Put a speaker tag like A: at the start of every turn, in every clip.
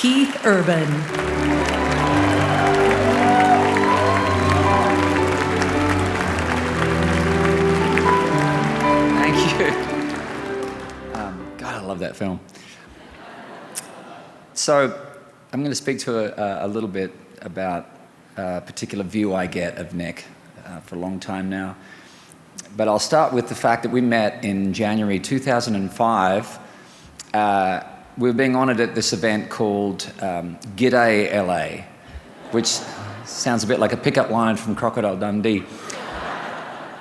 A: Keith Urban.
B: Thank you. God, I love that film. So I'm going to speak to a little bit about a particular view I get of Nick for a long time now. But I'll start with the fact that we met in January 2005. We were being honoured at this event called G'day LA, which sounds a bit like a pickup line from Crocodile Dundee.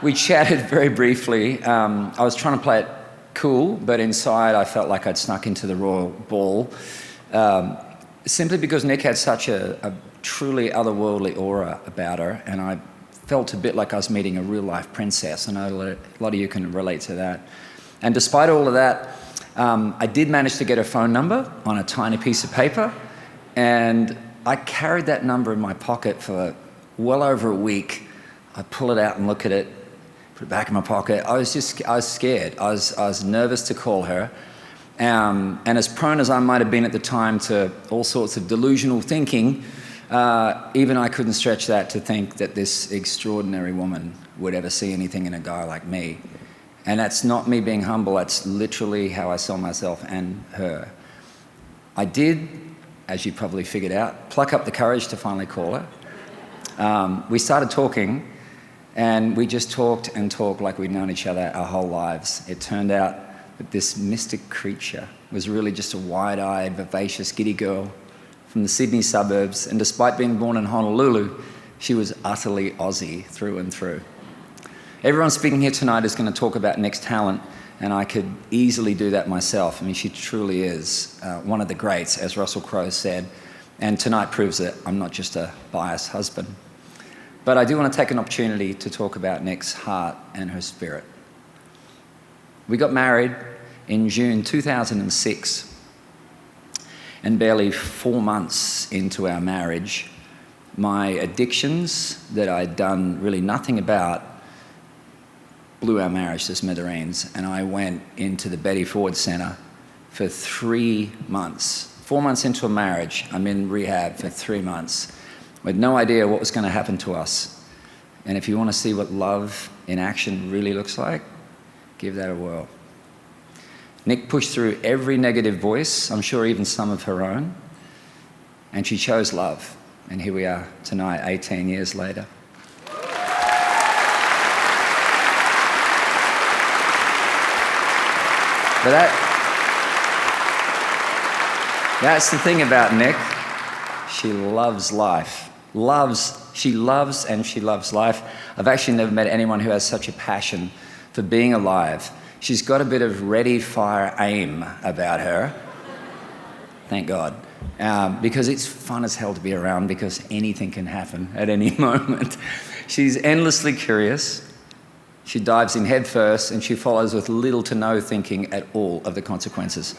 B: We chatted very briefly. I was trying to play it cool, but inside I felt like I'd snuck into the Royal Ball, simply because Nick had such a truly otherworldly aura about her, and I felt a bit like I was meeting a real-life princess. I know a lot of you can relate to that. And despite all of that, I did manage to get her phone number on a tiny piece of paper, and I carried that number in my pocket for well over a week. I pull it out and look at it, put it back in my pocket. I was scared. I was nervous to call her. And as prone as I might have been at the time to all sorts of delusional thinking, even I couldn't stretch that to think that this extraordinary woman would ever see anything in a guy like me. And that's not me being humble, that's literally how I saw myself and her. I did, as you probably figured out, pluck up the courage to finally call her. We started talking, and we just talked and talked like we'd known each other our whole lives. It turned out that this mystic creature was really just a wide-eyed, vivacious, giddy girl from the Sydney suburbs, and despite being born in Honolulu, she was utterly Aussie through and through. Everyone speaking here tonight is going to talk about Nick's talent, and I could easily do that myself. I mean, she truly is one of the greats, as Russell Crowe said, and tonight proves that I'm not just a biased husband. But I do want to take an opportunity to talk about Nick's heart and her spirit. We got married in June 2006, and barely 4 months into our marriage, my addictions that I'd done really nothing about blew our marriage to smithereens, and I went into the Betty Ford Centre for 3 months. 4 months into a marriage, I'm in rehab for 3 months with no idea what was going to happen to us. And if you want to see what love in action really looks like, give that a whirl. Nick pushed through every negative voice, I'm sure even some of her own, and she chose love. And here we are tonight, 18 years later. But that's the thing about Nick. She loves life. She loves and she loves life. I've actually never met anyone who has such a passion for being alive. She's got a bit of ready, fire, aim about her. Thank God. Because it's fun as hell to be around, because anything can happen at any moment. She's endlessly curious. She dives in head first, and she follows with little to no thinking at all of the consequences.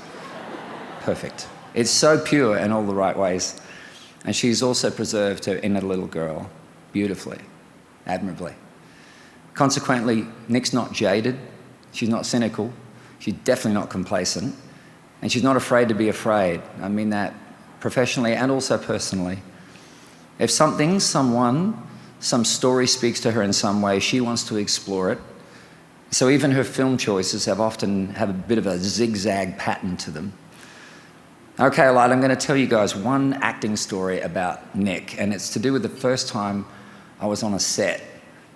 B: Perfect. It's so pure in all the right ways. And she's also preserved her inner little girl beautifully, admirably. Consequently, Nick's not jaded. She's not cynical. She's definitely not complacent. And she's not afraid to be afraid. I mean that professionally and also personally. If something, someone, some story speaks to her in some way, she wants to explore it. So even her film choices often have a bit of a zigzag pattern to them. Okay, Lyle, I'm going to tell you guys one acting story about Nick, and it's to do with the first time I was on a set.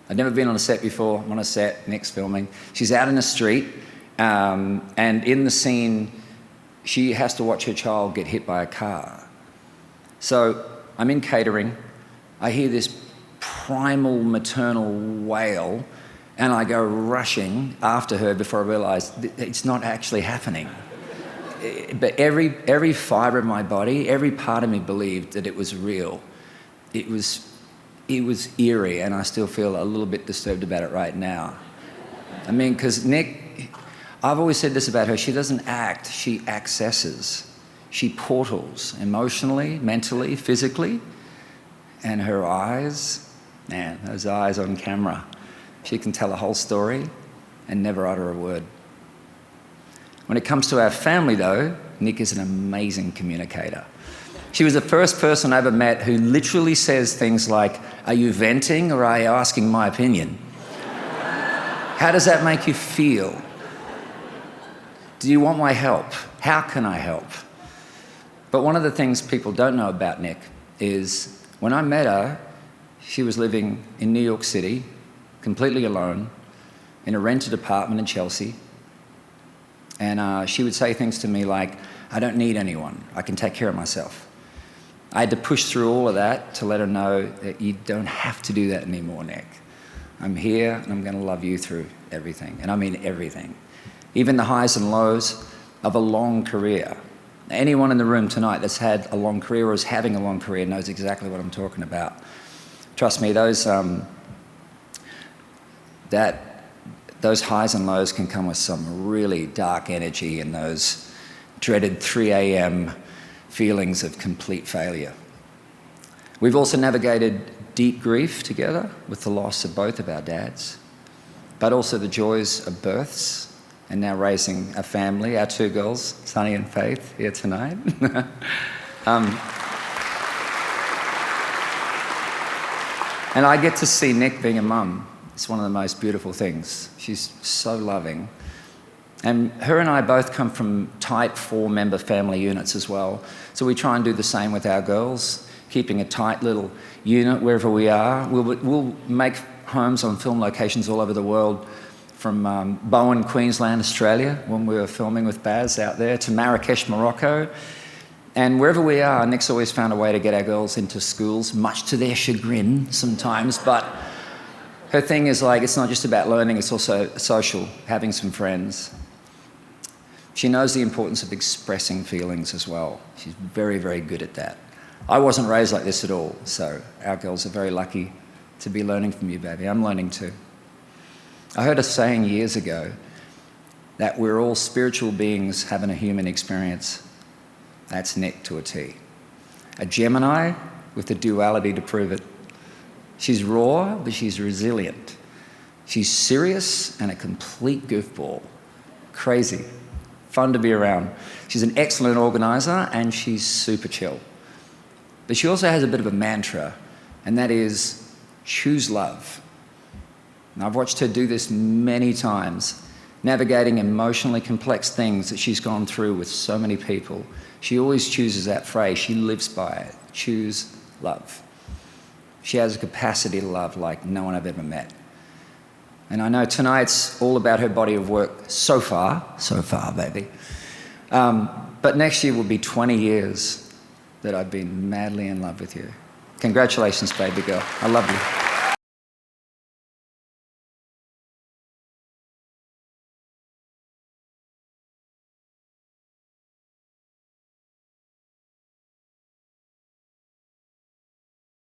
B: I'd never been on a set before. I'm on a set, Nick's filming. She's out in the street, and in the scene, she has to watch her child get hit by a car. So I'm in catering. I hear this primal maternal wail, and I go rushing after her before I realise it's not actually happening. But every fibre of my body, every part of me believed that it was real. It was eerie, and I still feel a little bit disturbed about it right now. I mean, because Nick, I've always said this about her, she doesn't act, she accesses. She portals emotionally, mentally, physically, and her eyes, man, those eyes on camera. She can tell a whole story and never utter a word. When it comes to our family, though, Nick is an amazing communicator. She was the first person I ever met who literally says things like, "Are you venting or are you asking my opinion? How does that make you feel? Do you want my help? How can I help?" But one of the things people don't know about Nick is when I met her, she was living in New York City, completely alone, in a rented apartment in Chelsea. And she would say things to me like, "I don't need anyone. I can take care of myself." I had to push through all of that to let her know that you don't have to do that anymore, Nick. I'm here and I'm going to love you through everything. And I mean everything. Even the highs and lows of a long career. Anyone in the room tonight that's had a long career or is having a long career knows exactly what I'm talking about. Trust me, those highs and lows can come with some really dark energy and those dreaded 3 a.m. feelings of complete failure. We've also navigated deep grief together with the loss of both of our dads, but also the joys of births and now raising a family, our 2 girls, Sunny and Faith, here tonight. And I get to see Nick being a mum. It's one of the most beautiful things. She's so loving. And her and I both come from tight 4-member family units as well. So we try and do the same with our girls, keeping a tight little unit wherever we are. We'll make homes on film locations all over the world, from Bowen, Queensland, Australia, when we were filming with Baz out there, to Marrakesh, Morocco. And wherever we are, Nick's always found a way to get our girls into schools, much to their chagrin sometimes. But her thing is like, it's not just about learning, it's also social, having some friends. She knows the importance of expressing feelings as well. She's very, very good at that. I wasn't raised like this at all, so our girls are very lucky to be learning from you, baby. I'm learning too. I heard a saying years ago that we're all spiritual beings having a human experience. That's Nick to a T. A Gemini with the duality to prove it. She's raw, but she's resilient. She's serious and a complete goofball. Crazy. Fun to be around. She's an excellent organizer and she's super chill. But she also has a bit of a mantra, and that is, choose love. And I've watched her do this many times, navigating emotionally complex things that she's gone through with so many people. She always chooses that phrase. She lives by it. Choose love. She has a capacity to love like no one I've ever met. And I know tonight's all about her body of work so far, baby. But next year will be 20 years that I've been madly in love with you. Congratulations, baby girl. I love you.